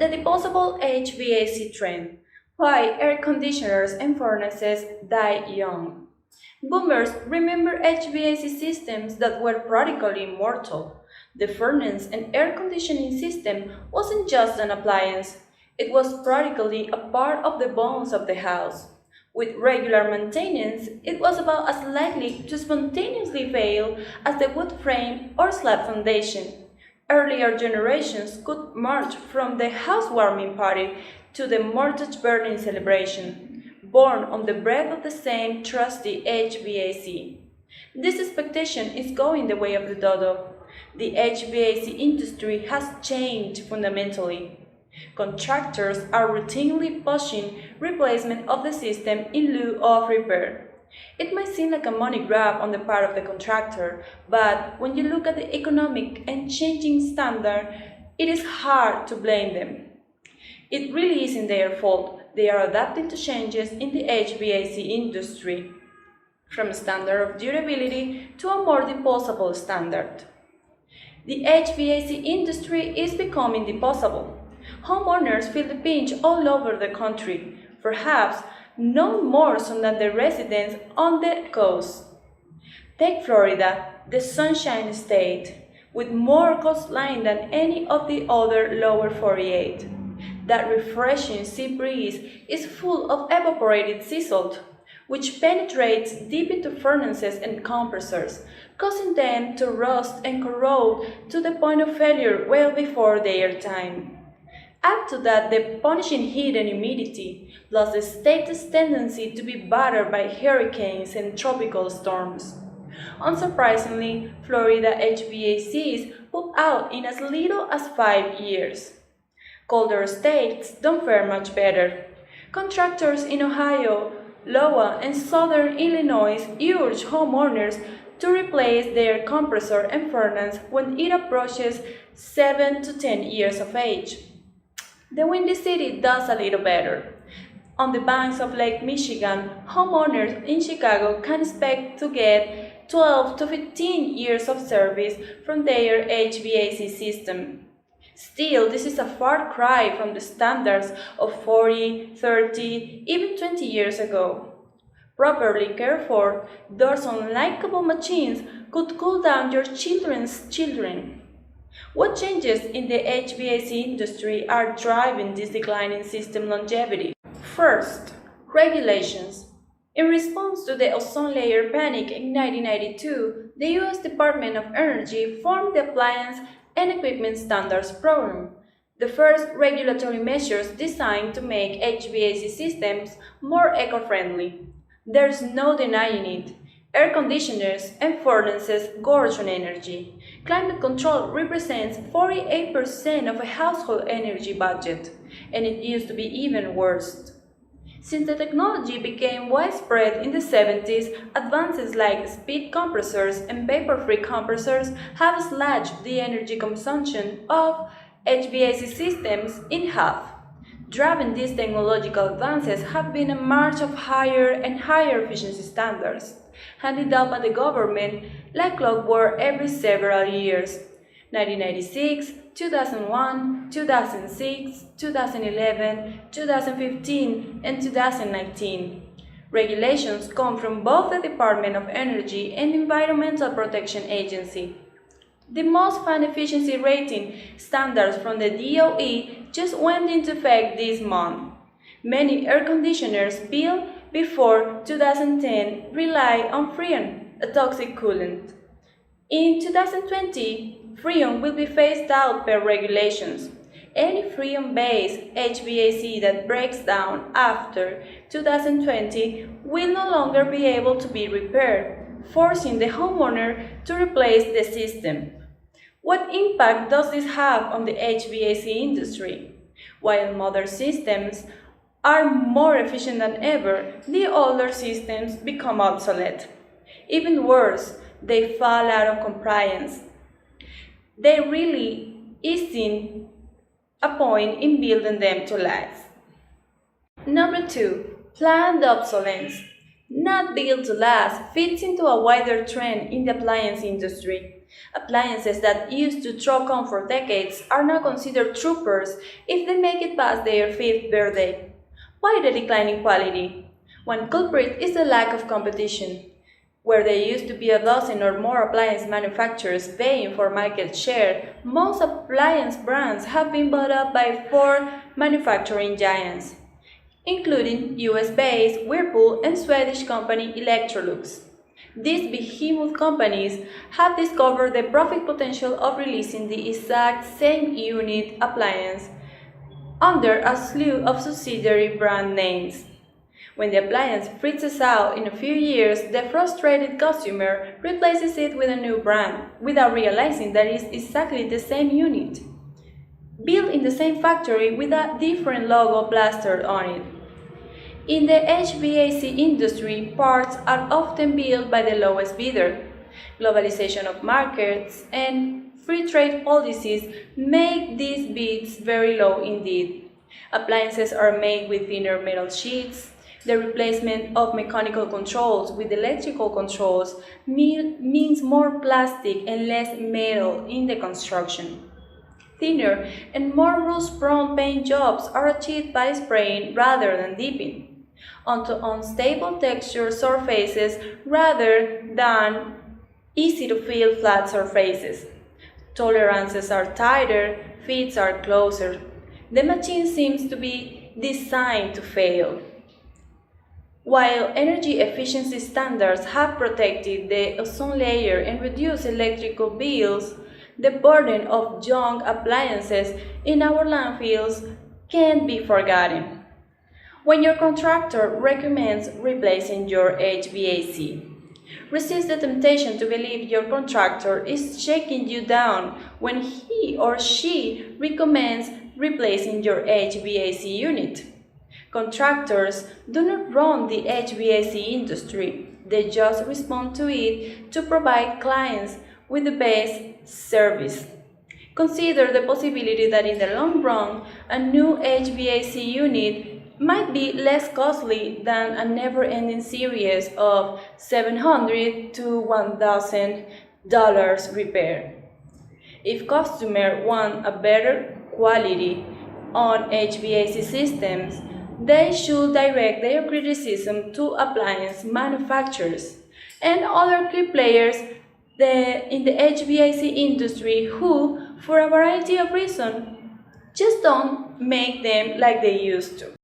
The disposable HVAC trend. Why air conditioners and furnaces die young. Boomers remember HVAC systems that were practically immortal. The furnace and air conditioning system wasn't just an appliance, it was practically a part of the bones of the house. With regular maintenance, it was about as likely to spontaneously fail as the wood frame or slab foundation. Earlier generations could march from the housewarming party to the mortgage burning celebration, born on the breath of the same trusty HVAC. This expectation is going the way of the dodo. The HVAC industry has changed fundamentally. Contractors are routinely pushing replacement of the system in lieu of repair. It might seem like a money grab on the part of the contractor, but when you look at the economic and changing standard, it is hard to blame them. It really isn't their fault. They are adapting to changes in the HVAC industry, from a standard of durability to a more disposable standard. The HVAC industry is becoming disposable. Homeowners feel the pinch all over the country, perhaps no more so than the residents on the coast. Take Florida, the Sunshine State, with more coastline than any of the other lower 48. That refreshing sea breeze is full of evaporated sea salt, which penetrates deep into furnaces and compressors, causing them to rust and corrode to the point of failure well before their time. Add to that the punishing heat and humidity, plus the state's tendency to be battered by hurricanes and tropical storms. Unsurprisingly, Florida HVACs put out in as little as 5 years. Colder states don't fare much better. Contractors in Ohio, Iowa, and southern Illinois urge homeowners to replace their compressor and furnace when it approaches 7 to 10 years of age. The Windy City does a little better. On the banks of Lake Michigan, homeowners in Chicago can expect to get 12 to 15 years of service from their HVAC system. Still, this is a far cry from the standards of 40, 30, even 20 years ago. Properly cared for, those unlikable machines could cool down your children's children. What changes in the HVAC industry are driving this decline in system longevity? First, regulations. In response to the ozone layer panic in 1992, the U.S. Department of Energy formed the Appliance and Equipment Standards Program, the first regulatory measures designed to make HVAC systems more eco-friendly. There's no denying it. Air conditioners and furnaces gorge on energy. Climate control represents 48% of a household energy budget, and it used to be even worse. Since the technology became widespread in the 70s, advances like speed compressors and vapor-free compressors have slashed the energy consumption of HVAC systems in half. Driving these technological advances have been a march of higher and higher efficiency standards, handed down by the government like clockwork every several years. 1996, 2001, 2006, 2011, 2015, and 2019. Regulations come from both the Department of Energy and Environmental Protection Agency. The most fan efficiency rating standards from the DOE just went into effect this month. Many air conditioners built before 2010 rely on Freon, a toxic coolant. In 2020, Freon will be phased out per regulations. Any Freon-based HVAC that breaks down after 2020 will no longer be able to be repaired, forcing the homeowner to replace the system. What impact does this have on the HVAC industry? While modern systems are more efficient than ever, the older systems become obsolete. Even worse, they fall out of compliance. There really isn't a point in building them to last. Number 2. Planned obsolescence. Not built to last fits into a wider trend in the appliance industry. Appliances that used to throw comfort decades are now considered troopers if they make it past their fifth birthday. Why the decline in quality? One culprit is the lack of competition. Where there used to be a dozen or more appliance manufacturers vying for market share, most appliance brands have been bought up by four manufacturing giants, including US-based Whirlpool and Swedish company Electrolux. These behemoth companies have discovered the profit potential of releasing the exact same unit appliance under a slew of subsidiary brand names. When the appliance freezes out in a few years, the frustrated consumer replaces it with a new brand without realizing that it is exactly the same unit, built in the same factory with a different logo plastered on it. In the HVAC industry, parts are often built by the lowest bidder. Globalization of markets and free trade policies make these bids very low indeed. Appliances are made with thinner metal sheets. The replacement of mechanical controls with electrical controls means more plastic and less metal in the construction. Thinner and more rust-prone paint jobs are achieved by spraying rather than dipping onto unstable texture surfaces rather than easy-to-feel flat surfaces. Tolerances are tighter, fits are closer. The machine seems to be designed to fail. While energy efficiency standards have protected the ozone layer and reduced electrical bills, the burden of junk appliances in our landfills can't be forgotten. When your contractor recommends replacing your HVAC, resist the temptation to believe your contractor is shaking you down when he or she recommends replacing your HVAC unit. Contractors do not run the HVAC industry, they just respond to it to provide clients with the best service. Consider the possibility that in the long run, a new HVAC unit might be less costly than a never-ending series of $700 to $1,000 repair. If customers want a better quality on HVAC systems, they should direct their criticism to appliance manufacturers and other key players in the HVAC industry who, for a variety of reasons, just don't make them like they used to.